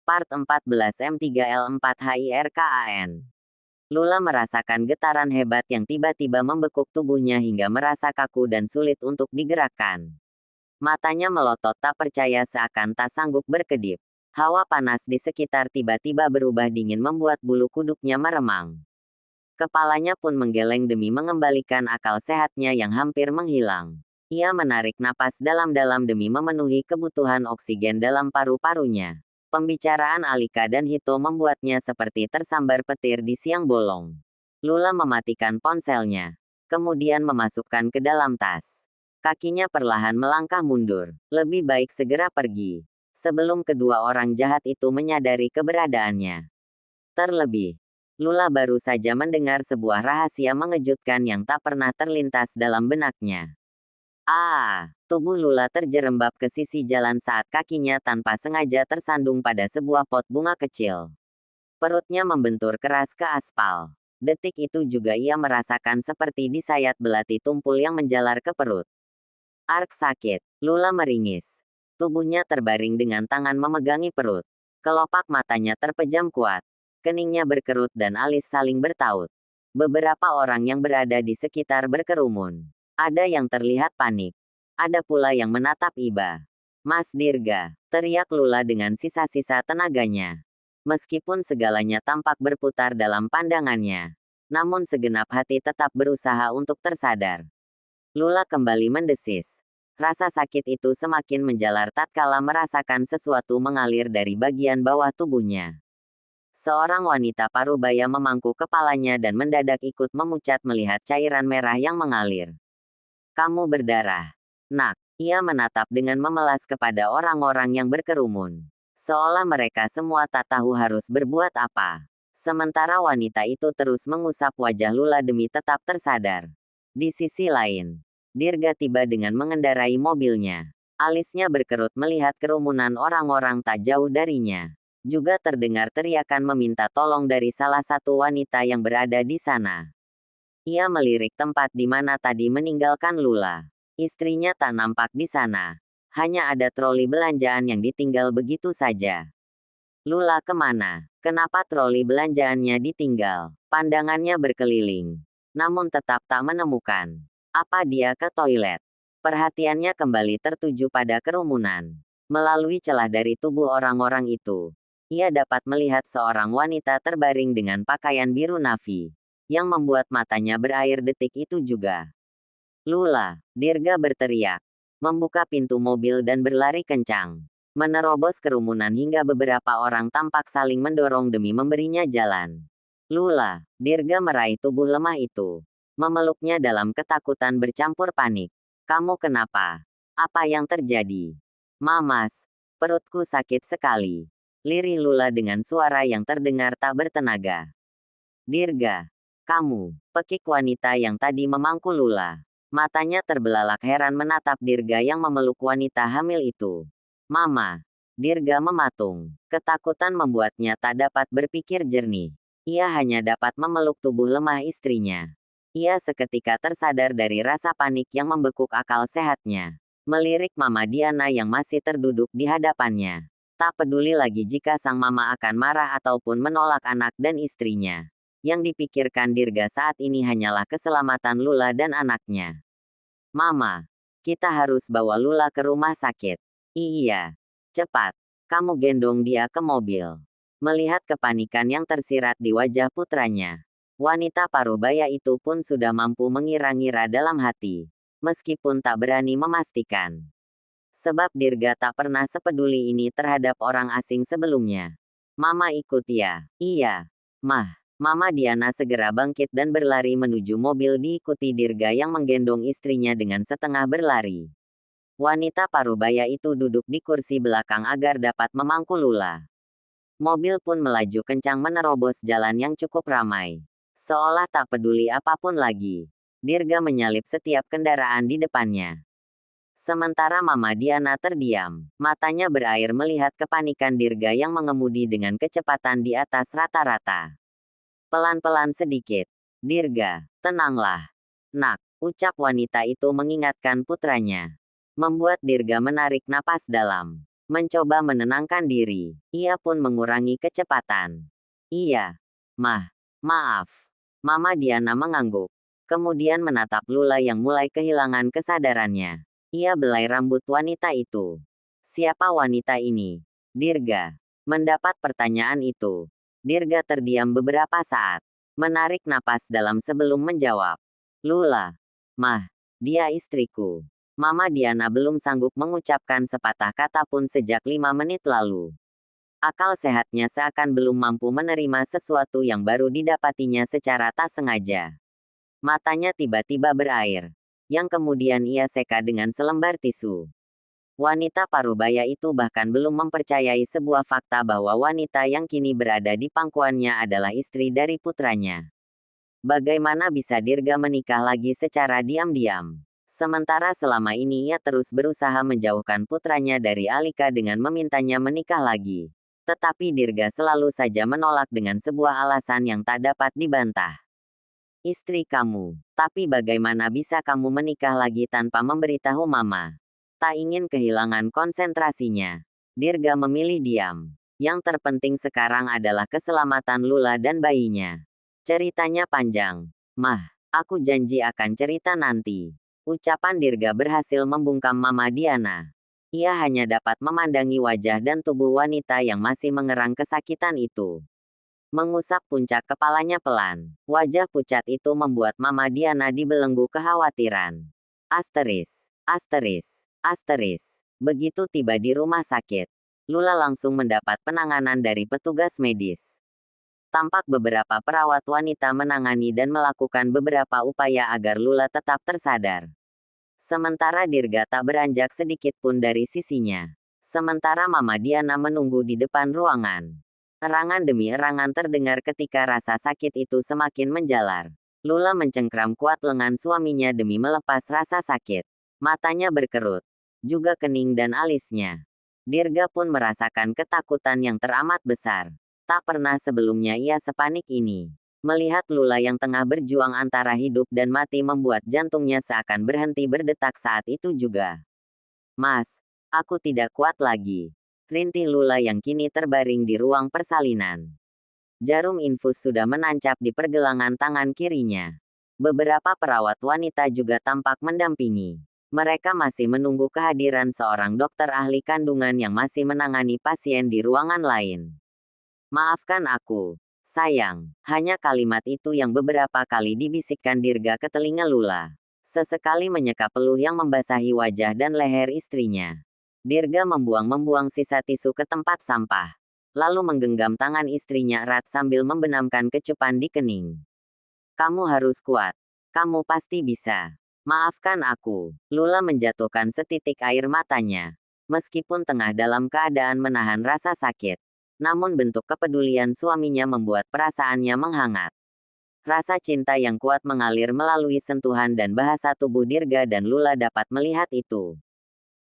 Part 14 M3L4HIRKAN. Lula merasakan getaran hebat yang tiba-tiba membekuk tubuhnya hingga merasa kaku dan sulit untuk digerakkan. Matanya melotot tak percaya seakan tak sanggup berkedip. Hawa panas di sekitar tiba-tiba berubah dingin membuat bulu kuduknya meremang. Kepalanya pun menggeleng demi mengembalikan akal sehatnya yang hampir menghilang. Ia menarik napas dalam-dalam demi memenuhi kebutuhan oksigen dalam paru-parunya. Pembicaraan Alika dan Hito membuatnya seperti tersambar petir di siang bolong. Lula mematikan ponselnya, kemudian memasukkan ke dalam tas. Kakinya perlahan melangkah mundur. Lebih baik segera pergi, sebelum kedua orang jahat itu menyadari keberadaannya. Terlebih, Lula baru saja mendengar sebuah rahasia mengejutkan yang tak pernah terlintas dalam benaknya. Tubuh Lula terjerembab ke sisi jalan saat kakinya tanpa sengaja tersandung pada sebuah pot bunga kecil. Perutnya membentur keras ke aspal. Detik itu juga ia merasakan seperti disayat belati tumpul yang menjalar ke perut. Ark sakit. Lula meringis. Tubuhnya terbaring dengan tangan memegangi perut. Kelopak matanya terpejam kuat. Keningnya berkerut dan alis saling bertaut. Beberapa orang yang berada di sekitar berkerumun. Ada yang terlihat panik. Ada pula yang menatap iba. "Mas Dirga," teriak Lula dengan sisa-sisa tenaganya. Meskipun segalanya tampak berputar dalam pandangannya, namun segenap hati tetap berusaha untuk tersadar. Lula kembali mendesis. Rasa sakit itu semakin menjalar tatkala merasakan sesuatu mengalir dari bagian bawah tubuhnya. Seorang wanita parubaya memangku kepalanya dan mendadak ikut memucat melihat cairan merah yang mengalir. "Kamu berdarah, Nak." Ia menatap dengan memelas kepada orang-orang yang berkerumun. Seolah mereka semua tak tahu harus berbuat apa. Sementara wanita itu terus mengusap wajah Lula demi tetap tersadar. Di sisi lain, Dirga tiba dengan mengendarai mobilnya. Alisnya berkerut melihat kerumunan orang-orang tak jauh darinya. Juga terdengar teriakan meminta tolong dari salah satu wanita yang berada di sana. Ia melirik tempat di mana tadi meninggalkan Lula. Istrinya tak nampak di sana. Hanya ada troli belanjaan yang ditinggal begitu saja. Lula kemana? Kenapa troli belanjaannya ditinggal? Pandangannya berkeliling, namun tetap tak menemukan. Apa dia ke toilet? Perhatiannya kembali tertuju pada kerumunan. Melalui celah dari tubuh orang-orang itu, ia dapat melihat seorang wanita terbaring dengan pakaian biru navy, yang membuat matanya berair detik itu juga. "Lula!" Dirga berteriak, membuka pintu mobil dan berlari kencang. Menerobos kerumunan hingga beberapa orang tampak saling mendorong demi memberinya jalan. "Lula!" Dirga meraih tubuh lemah itu, memeluknya dalam ketakutan bercampur panik. "Kamu kenapa? Apa yang terjadi?" "Mamas, perutku sakit sekali," lirih Lula dengan suara yang terdengar tak bertenaga. "Dirga, kamu," pekik wanita yang tadi memangku Lula. Matanya terbelalak heran menatap Dirga yang memeluk wanita hamil itu. "Mama." Dirga mematung. Ketakutan membuatnya tak dapat berpikir jernih. Ia hanya dapat memeluk tubuh lemah istrinya. Ia seketika tersadar dari rasa panik yang membekuk akal sehatnya. Melirik Mama Diana yang masih terduduk di hadapannya. Tak peduli lagi jika sang mama akan marah ataupun menolak anak dan istrinya. Yang dipikirkan Dirga saat ini hanyalah keselamatan Lula dan anaknya. "Mama, kita harus bawa Lula ke rumah sakit." "Iya. Cepat. Kamu gendong dia ke mobil." Melihat kepanikan yang tersirat di wajah putranya, wanita parubaya itu pun sudah mampu mengira-ngira dalam hati, meskipun tak berani memastikan. Sebab Dirga tak pernah sepeduli ini terhadap orang asing sebelumnya. "Mama ikut ya?" "Iya, Mah." Mama Diana segera bangkit dan berlari menuju mobil diikuti Dirga yang menggendong istrinya dengan setengah berlari. Wanita parubaya itu duduk di kursi belakang agar dapat memangku Lula. Mobil pun melaju kencang menerobos jalan yang cukup ramai. Seolah tak peduli apapun lagi, Dirga menyalip setiap kendaraan di depannya. Sementara Mama Diana terdiam, matanya berair melihat kepanikan Dirga yang mengemudi dengan kecepatan di atas rata-rata. Pelan-pelan sedikit. "Dirga, tenanglah, Nak," ucap wanita itu mengingatkan putranya. Membuat Dirga menarik napas dalam. Mencoba menenangkan diri, ia pun mengurangi kecepatan. Iya. Maaf. Mama Diana mengangguk. Kemudian menatap Lula yang mulai kehilangan kesadarannya. Ia belai rambut wanita itu. Siapa wanita ini? Dirga. Mendapat pertanyaan itu, Dirga terdiam beberapa saat. Menarik napas dalam sebelum menjawab. Lula. Dia istriku. Mama Diana belum sanggup mengucapkan sepatah kata pun sejak 5 menit lalu. Akal sehatnya seakan belum mampu menerima sesuatu yang baru didapatinya secara tak sengaja. Matanya tiba-tiba berair, yang kemudian ia seka dengan selembar tisu. Wanita parubaya itu bahkan belum mempercayai sebuah fakta bahwa wanita yang kini berada di pangkuannya adalah istri dari putranya. Bagaimana bisa Dirga menikah lagi secara diam-diam? Sementara selama ini ia terus berusaha menjauhkan putranya dari Alika dengan memintanya menikah lagi. Tetapi Dirga selalu saja menolak dengan sebuah alasan yang tak dapat dibantah. Istri kamu, tapi bagaimana bisa kamu menikah lagi tanpa memberitahu mama? Tak ingin kehilangan konsentrasinya, Dirga memilih diam. Yang terpenting sekarang adalah keselamatan Lula dan bayinya. Ceritanya panjang. Aku janji akan cerita nanti. Ucapan Dirga berhasil membungkam Mama Diana. Ia hanya dapat memandangi wajah dan tubuh wanita yang masih mengerang kesakitan itu. Mengusap puncak kepalanya pelan. Wajah pucat itu membuat Mama Diana dibelenggu kekhawatiran. Asteris. Begitu tiba di rumah sakit, Lula langsung mendapat penanganan dari petugas medis. Tampak beberapa perawat wanita menangani dan melakukan beberapa upaya agar Lula tetap tersadar. Sementara Dirga tak beranjak sedikit pun dari sisinya. Sementara Mama Diana menunggu di depan ruangan. Erangan demi erangan terdengar ketika rasa sakit itu semakin menjalar. Lula mencengkram kuat lengan suaminya demi melepas rasa sakit. Matanya berkerut, juga kening dan alisnya. Dirga pun merasakan ketakutan yang teramat besar. Tak pernah sebelumnya ia sepanik ini. Melihat Lula yang tengah berjuang antara hidup dan mati membuat jantungnya seakan berhenti berdetak saat itu juga. Mas, aku tidak kuat lagi. Rintih Lula yang kini terbaring di ruang persalinan. Jarum infus sudah menancap di pergelangan tangan kirinya. Beberapa perawat wanita juga tampak mendampingi. Mereka masih menunggu kehadiran seorang dokter ahli kandungan yang masih menangani pasien di ruangan lain. Maafkan aku, sayang. Hanya kalimat itu yang beberapa kali dibisikkan Dirga ke telinga Lula. Sesekali menyeka peluh yang membasahi wajah dan leher istrinya. Dirga membuang sisa tisu ke tempat sampah. Lalu menggenggam tangan istrinya erat sambil membenamkan kecupan di kening. Kamu harus kuat. Kamu pasti bisa. Maafkan aku. Lula menjatuhkan setitik air matanya. Meskipun tengah dalam keadaan menahan rasa sakit. Namun bentuk kepedulian suaminya membuat perasaannya menghangat. Rasa cinta yang kuat mengalir melalui sentuhan dan bahasa tubuh Dirga dan Lula dapat melihat itu.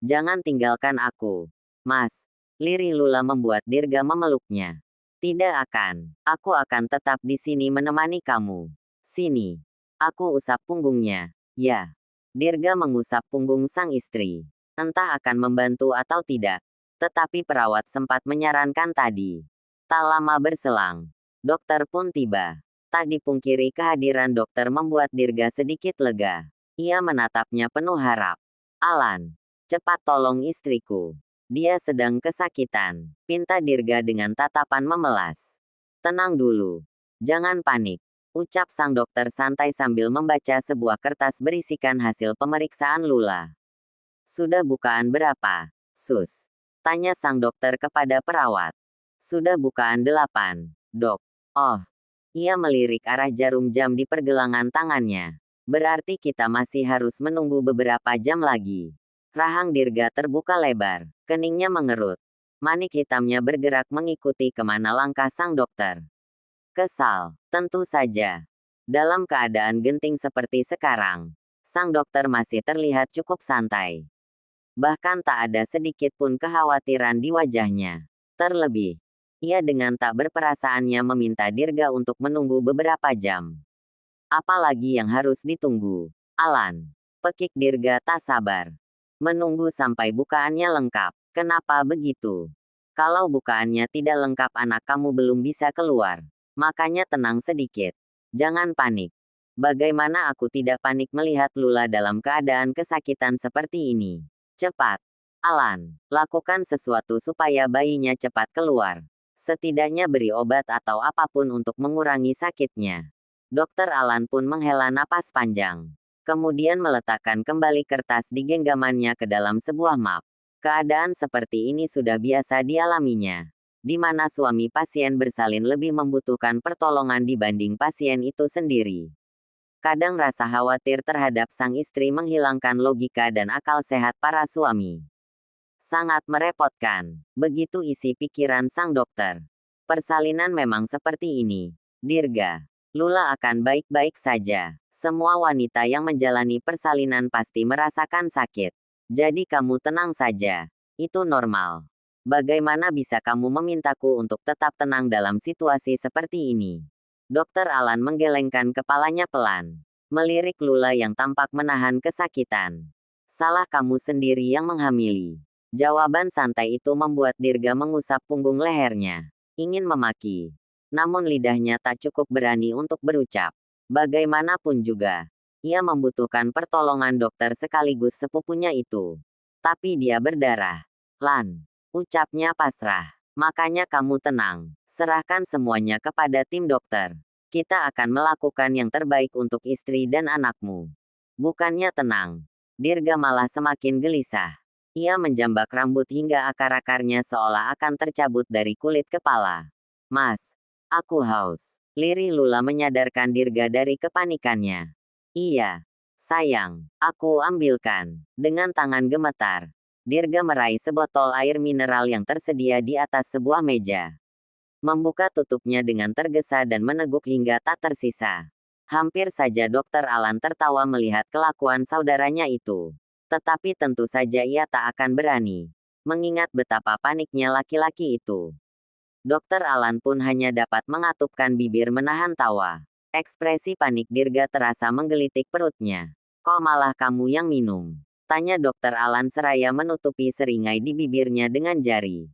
Jangan tinggalkan aku, Mas. Lirih Lula membuat Dirga memeluknya. Tidak akan. Aku akan tetap di sini menemani kamu. Sini. Aku usap punggungnya. Ya. Dirga mengusap punggung sang istri. Entah akan membantu atau tidak. Tetapi perawat sempat menyarankan tadi. Tak lama berselang, dokter pun tiba. Tak dipungkiri kehadiran dokter membuat Dirga sedikit lega. Ia menatapnya penuh harap. Alan, cepat tolong istriku. Dia sedang kesakitan, pinta Dirga dengan tatapan memelas. Tenang dulu. Jangan panik, ucap sang dokter santai sambil membaca sebuah kertas berisikan hasil pemeriksaan Lula. Sudah bukaan berapa, Sus? Tanya sang dokter kepada perawat. Sudah bukaan 8, dok. Oh. Ia melirik arah jarum jam di pergelangan tangannya. Berarti kita masih harus menunggu beberapa jam lagi. Rahang Dirga terbuka lebar. Keningnya mengerut. Manik hitamnya bergerak mengikuti kemana langkah sang dokter. Kesal, tentu saja. Dalam keadaan genting seperti sekarang, sang dokter masih terlihat cukup santai. Bahkan tak ada sedikit pun kekhawatiran di wajahnya. Terlebih, ia dengan tak berperasaannya meminta Dirga untuk menunggu beberapa jam. Apalagi yang harus ditunggu? Alan, pekik Dirga tak sabar. Menunggu sampai bukaannya lengkap. Kenapa begitu? Kalau bukaannya tidak lengkap anak kamu belum bisa keluar. Makanya tenang sedikit. Jangan panik. Bagaimana aku tidak panik melihat Lula dalam keadaan kesakitan seperti ini? Cepat. Alan, lakukan sesuatu supaya bayinya cepat keluar. Setidaknya beri obat atau apapun untuk mengurangi sakitnya. Dokter Alan pun menghela napas panjang. Kemudian meletakkan kembali kertas di genggamannya ke dalam sebuah map. Keadaan seperti ini sudah biasa dialaminya, di mana suami pasien bersalin lebih membutuhkan pertolongan dibanding pasien itu sendiri. Kadang rasa khawatir terhadap sang istri menghilangkan logika dan akal sehat para suami. Sangat merepotkan, begitu isi pikiran sang dokter. Persalinan memang seperti ini, Dirga. Lula akan baik-baik saja. Semua wanita yang menjalani persalinan pasti merasakan sakit. Jadi kamu tenang saja. Itu normal. Bagaimana bisa kamu memintaku untuk tetap tenang dalam situasi seperti ini? Dokter Alan menggelengkan kepalanya pelan. Melirik Lula yang tampak menahan kesakitan. Salah kamu sendiri yang menghamili. Jawaban santai itu membuat Dirga mengusap punggung lehernya. Ingin memaki. Namun lidahnya tak cukup berani untuk berucap. Bagaimanapun juga, ia membutuhkan pertolongan dokter sekaligus sepupunya itu. Tapi dia berdarah. Lan, ucapnya pasrah. Makanya kamu tenang. Serahkan semuanya kepada tim dokter. Kita akan melakukan yang terbaik untuk istri dan anakmu. Bukannya tenang. Dirga malah semakin gelisah. Ia menjambak rambut hingga akar-akarnya seolah akan tercabut dari kulit kepala. Mas, aku haus. Lirih Lula menyadarkan Dirga dari kepanikannya. Iya, sayang, aku ambilkan. Dengan tangan gemetar, Dirga meraih sebotol air mineral yang tersedia di atas sebuah meja. Membuka tutupnya dengan tergesa dan meneguk hingga tak tersisa. Hampir saja Dokter Alan tertawa melihat kelakuan saudaranya itu. Tetapi tentu saja ia tak akan berani. Mengingat betapa paniknya laki-laki itu. Dokter Alan pun hanya dapat mengatupkan bibir menahan tawa. Ekspresi panik Dirga terasa menggelitik perutnya. Kok malah kamu yang minum? Tanya Dokter Alan seraya menutupi seringai di bibirnya dengan jari.